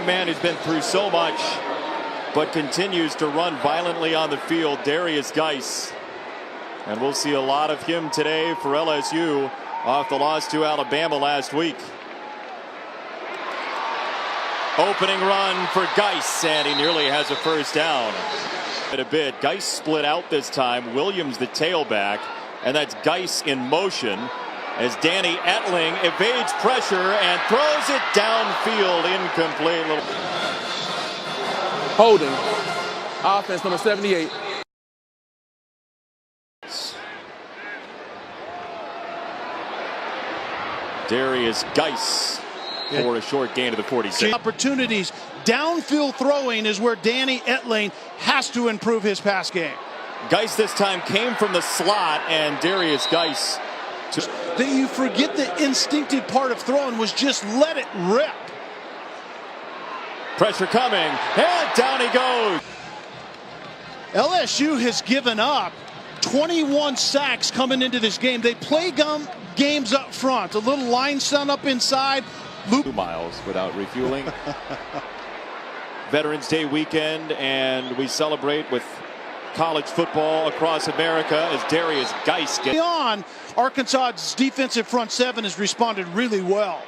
man who's been through so much, but continues to run violently on the field, Darius Geis. And we'll see a lot of him today for LSU off the loss to Alabama last week. Opening run for Geis, and he nearly has a first down. A bit. Geis split out this time. Williams the tailback, and that's Geis in motion as Danny Etling evades pressure and throws it downfield, incomplete. Holding. Offense number 78. Darius Geis for a short gain to the 46. Opportunities. Downfield throwing is where Danny Etling has to improve his pass game. Geis this time came from the slot, and Darius Geis. That you forget the instinctive part of throwing was just let it rip. Pressure coming, and down he goes. LSU has given up 21 sacks coming into this game. They play games up front. A little line sun up inside. 2 miles without refueling. Veterans Day weekend, and we celebrate with college football across America as Darius Geis gets on. Arkansas's defensive front seven has responded really well.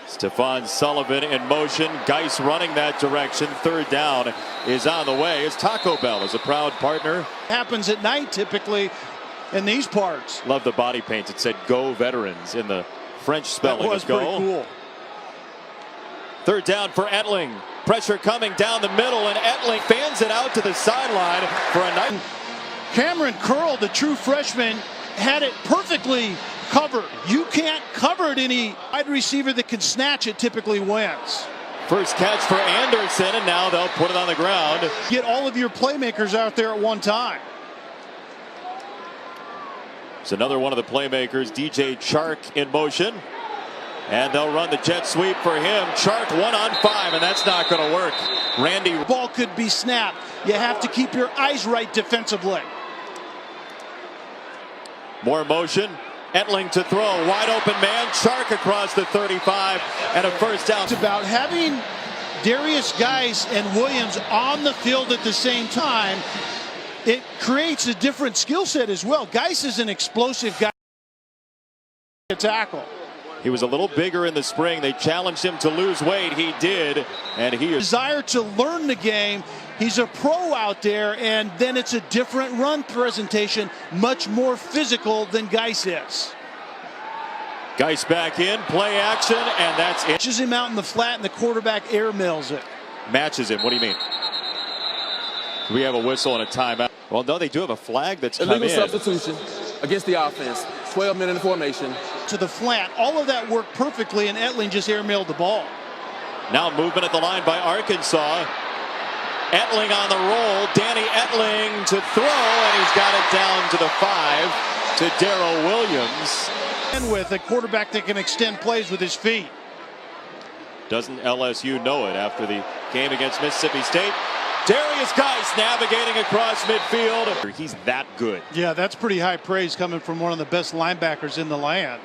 Stephon Sullivan in motion. Geis running that direction. Third down is on the way as Taco Bell is a proud partner. Happens at night typically in these parts. Love the body paint. It said "Go Veterans" in the French spelling. That was of go. pretty cool. Third down for Etling. Pressure coming down the middle, and Etling fans it out to the sideline for a nice. Cameron Curl, the true freshman, had it perfectly covered. You can't cover it. Any wide receiver that can snatch it typically wins. First catch for Anderson, and now they'll put it on the ground. Get all of your playmakers out there at one time. It's another one of the playmakers, DJ Chark in motion. And they'll run the jet sweep for him. Chark 1 on 5, and that's not going to work. Randy. Ball could be snapped. You have to keep your eyes right defensively. More motion. Etling to throw. Wide open man. Chark across the 35 and a first down. It's about having Darius Geis and Williams on the field at the same time. It creates a different skill set as well. Geis is an explosive guy to tackle. He was a little bigger in the spring. They challenged him to lose weight. He did, and he is. Desire to learn the game. He's a pro out there, and then it's a different run presentation, much more physical than Geis is. Geis back in, play action, and that's it. Matches him out in the flat, and the quarterback air mails it. Matches him. What do you mean? We have a whistle and a timeout. Well, no, they do have a flag that's come in. Illegal substitution against the offense. 12-minute formation. To the flat. All of that worked perfectly, and Etling just airmailed the ball. Now movement at the line by Arkansas. Etling on the roll. Danny Etling to throw, and he's got it down to the 5 to Darrell Williams. And with a quarterback that can extend plays with his feet. Doesn't LSU know it after the game against Mississippi State? Darius Geis navigating across midfield. He's that good. Yeah, that's pretty high praise coming from one of the best linebackers in the land.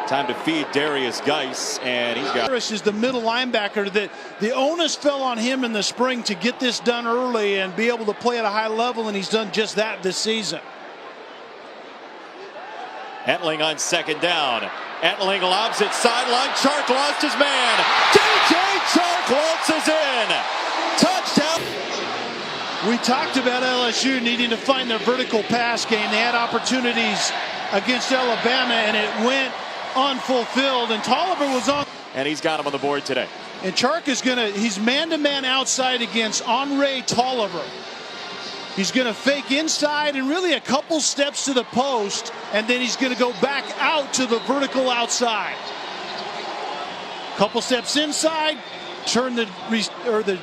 Time to feed Darius Geis, and he's got. Harris is the middle linebacker that the onus fell on him in the spring to get this done early and be able to play at a high level, and he's done just that this season. Etling on second down. Etling lobs it sideline. Chark lost his man. DJ Chark waltzes in. Touchdown. We talked about LSU needing to find their vertical pass game. They had opportunities against Alabama, and it went unfulfilled, and Tolliver was on. And he's got him on the board today. And Chark is he's man-to-man outside against Andre Tolliver. He's going to fake inside and really a couple steps to the post, and then he's going to go back out to the vertical outside. Couple steps inside, turn the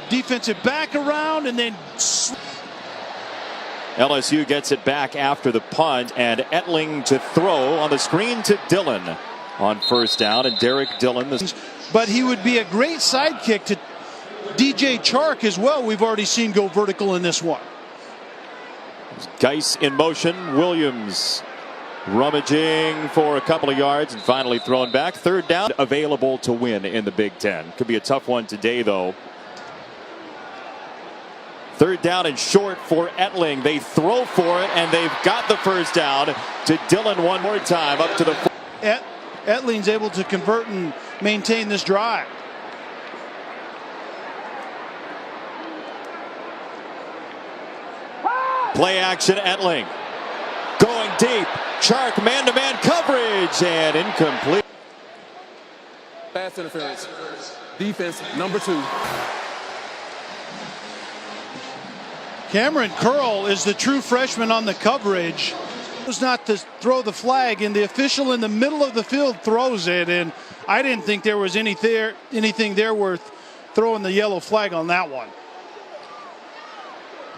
defensive back around, and then LSU gets it back after the punt, and Etling to throw on the screen to Dillon on first down, and Derek Dillon. But he would be a great sidekick to DJ Chark as well. We've already seen go vertical in this one. Geis in motion. Williams Rummaging for a couple of yards and finally thrown back. Third down available to win in the Big Ten. Could be a tough one today, though. Third down and short for Etling. They throw for it, and they've got the first down to Dillon one more time up to the. Etling's able to convert and maintain this drive. Play action, Etling. Going deep. Chark man-to-man coverage and incomplete. Pass interference. Defense number 2. Cameron Curl is the true freshman on the coverage. Was not to throw the flag, and the official in the middle of the field throws it, and I didn't think there was anything there worth throwing the yellow flag on that one.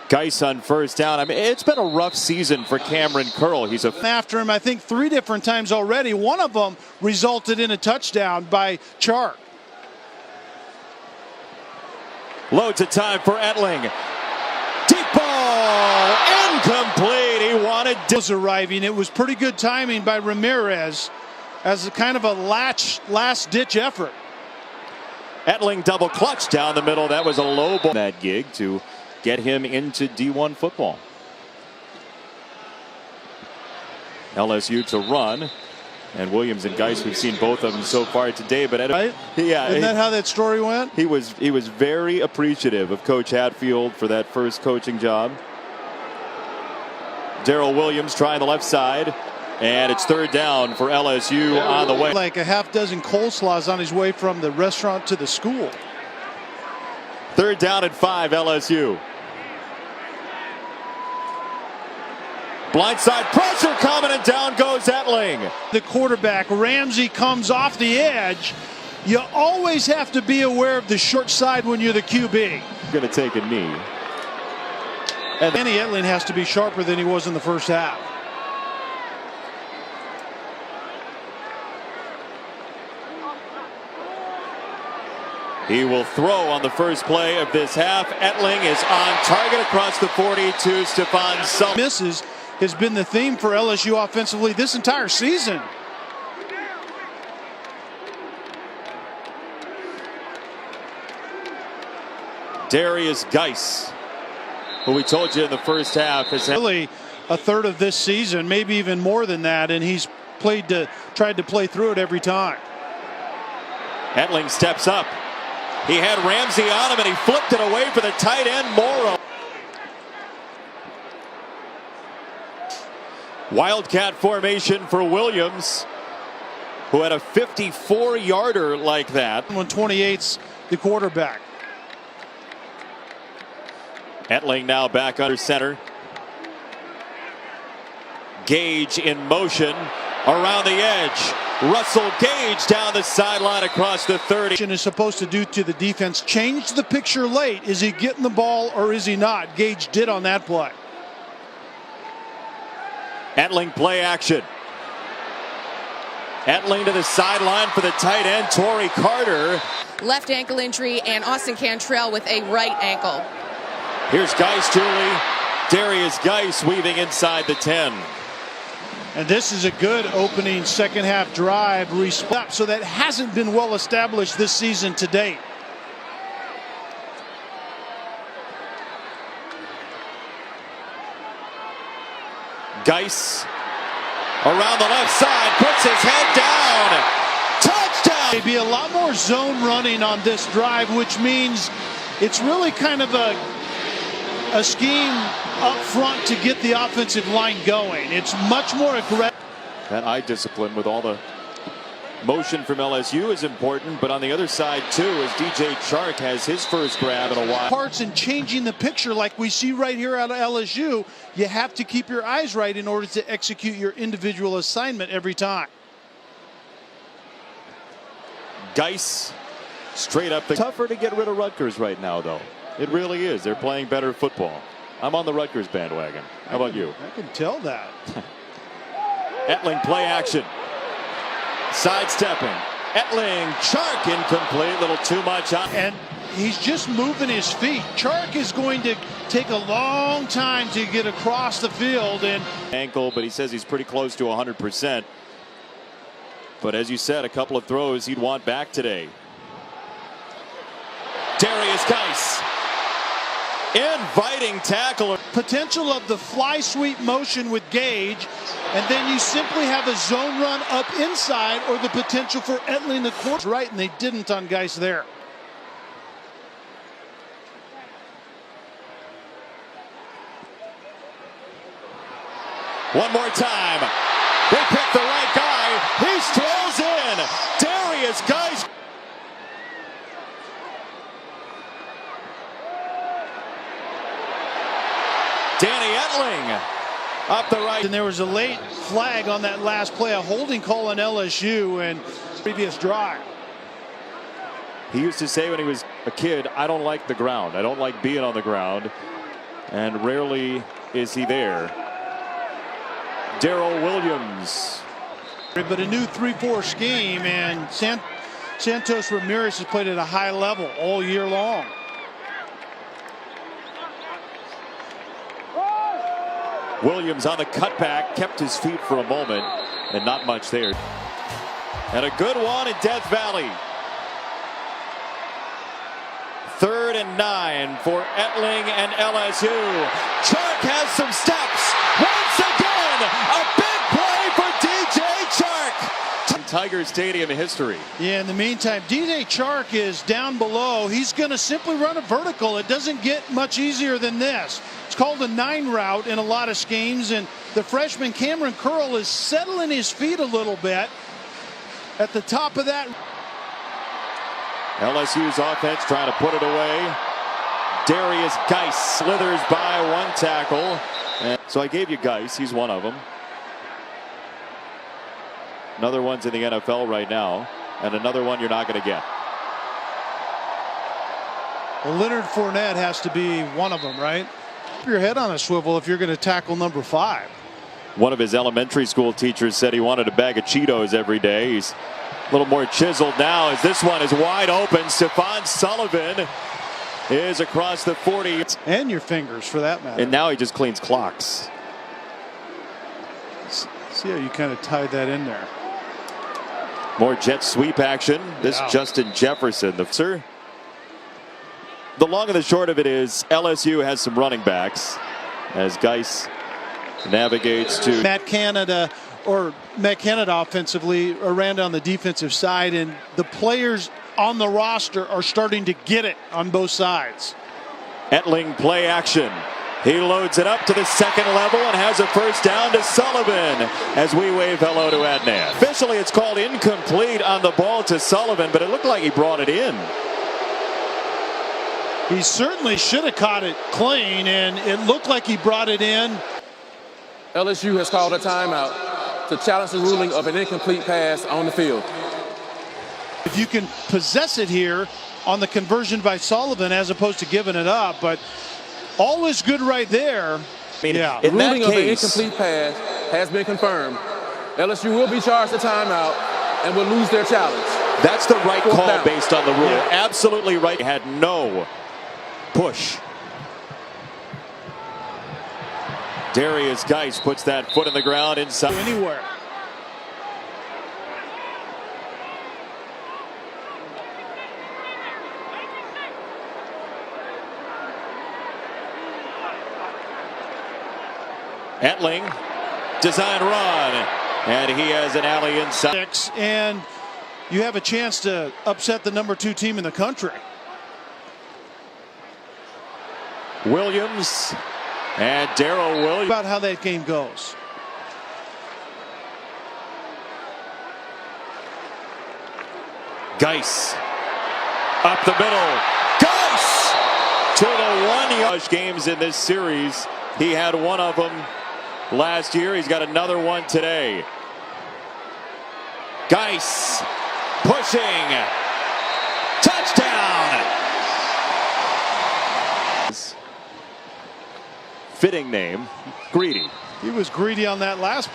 Geis on first down. I mean, it's been a rough season for Cameron Curl. He's after him, I think 3 different times already. One of them resulted in a touchdown by Chark. Loads of time for Etling. Deep ball, incomplete. He wanted. Was arriving. It was pretty good timing by Ramirez, as a kind of a last-ditch effort. Etling double clutch down the middle. That was a low ball. That gig to get him into D1 football. LSU to run, and Williams and Geis, we've seen both of them so far today. But right? Yeah, isn't that how that story went? He was very appreciative of Coach Hatfield for that first coaching job. Darrell Williams trying the left side, and it's third down for LSU on the way. Like a half dozen coleslaws on his way from the restaurant to the school. Third down and 5, LSU. Blindside pressure coming, and down goes Etling. The quarterback, Ramsey, comes off the edge. You always have to be aware of the short side when you're the QB. Going to take a knee. And Danny Etling has to be sharper than he was in the first half. He will throw on the first play of this half. Etling is on target across the 40 to Stephon Sullivan. Misses has been the theme for LSU offensively this entire season. Darius Geis, who we told you in the first half is really a third of this season, maybe even more than that, and he's tried to play through it every time. Etling steps up. He had Ramsey on him, and he flipped it away for the tight end, Morrow. Wildcat formation for Williams, who had a 54-yarder like that. 128's the quarterback. Etling now back under center. Gage in motion around the edge. Russell Gage down the sideline across the 30. Is supposed to do to the defense, change the picture late. Is he getting the ball or is he not? Gage did on that play. Etling play action. Etling to the sideline for the tight end, Torrey Carter. Left ankle injury, and Austin Cantrell with a right ankle. Here's Geis, Julie. Darius Geis weaving inside the 10. And this is a good opening second half drive. So that hasn't been well established this season to date. Geis around the left side, puts his head down. Touchdown! Maybe a lot more zone running on this drive, which means it's really kind of a scheme up front to get the offensive line going. It's much more aggressive. That eye discipline with all the motion from LSU is important, but on the other side too, as DJ Chark has his first grab in a while. Parts in changing the picture like we see right here out of LSU, you have to keep your eyes right in order to execute your individual assignment every time. Geis straight up. Tougher to get rid of Rutgers right now, though. It really is. They're playing better football. I'm on the Rutgers bandwagon. How about you? I can tell that. Etling play action. Sidestepping. Etling, Chark incomplete. Little too much on. And he's just moving his feet. Chark is going to take a long time to get across the field. And ankle, but he says he's pretty close to 100%. But as you said, a couple of throws he'd want back today. Darius Geis, inviting tackle. Potential of the fly sweep motion with Gage, and then you simply have a zone run up inside, or the potential for Etling the quarter right, and they didn't on Geis there. One more time. They pick the right guy. He strolls in. Darius Geis. Danny Etling up the right. And there was a late flag on that last play, a holding call on LSU and previous drive. He used to say when he was a kid, I don't like the ground. I don't like being on the ground. And rarely is he there. Darrell Williams. But a new 3-4 scheme, and Santos Ramirez has played at a high level all year long. Williams on the cutback, kept his feet for a moment, and not much there. And a good one in Death Valley. 3rd and 9 for Etling and LSU. Chark has some steps. Once again, a big play for DJ Chark. Tiger Stadium history. Yeah, in the meantime, DJ Chark is down below. He's going to simply run a vertical. It doesn't get much easier than this. It's called a 9 route in a lot of schemes, and the freshman Cameron Curl is settling his feet a little bit at the top of that. LSU's offense trying to put it away. Darius Geis slithers by one tackle. And so I gave you Geis. He's one of them. Another one's in the NFL right now, and another one you're not going to get. Well, Leonard Fournette has to be one of them, right? Keep your head on a swivel if you're going to tackle number 5. One of his elementary school teachers said he wanted a bag of Cheetos every day. He's a little more chiseled now as this one is wide open. Stephon Sullivan is across the 40. And your fingers, for that matter. And now he just cleans clocks. See how you kind of tied that in there. More jet sweep action. This Justin Jefferson, the long and the short of it is LSU has some running backs as Geis navigates to Matt Canada offensively around on the defensive side, and the players on the roster are starting to get it on both sides. Etling play action. He loads it up to the second level and has a first down to Sullivan as we wave hello to Adnan. Officially, it's called incomplete on the ball to Sullivan, but it looked like he brought it in. He certainly should have caught it clean, and it looked like he brought it in. LSU has called a timeout to challenge the ruling of an incomplete pass on the field. If you can possess it here on the conversion by Sullivan as opposed to giving it up, but all is good right there. I mean, yeah. The ruling of the incomplete pass has been confirmed. LSU will be charged a timeout and will lose their challenge. That's the right call down. based on the rule. Yeah. Absolutely right. He had no push. Darius Geis puts that foot in the ground inside. Anywhere. Etling, design run, and he has an alley inside. And you have a chance to upset the number 2 team in the country. Williams and Darrell Williams. About how that game goes. Geis up the middle. Geis to the 1-yard games in this series. He had one of them last year. He's got another one today. Geis pushing. Touchdown. Fitting name, Greedy. He was greedy on that last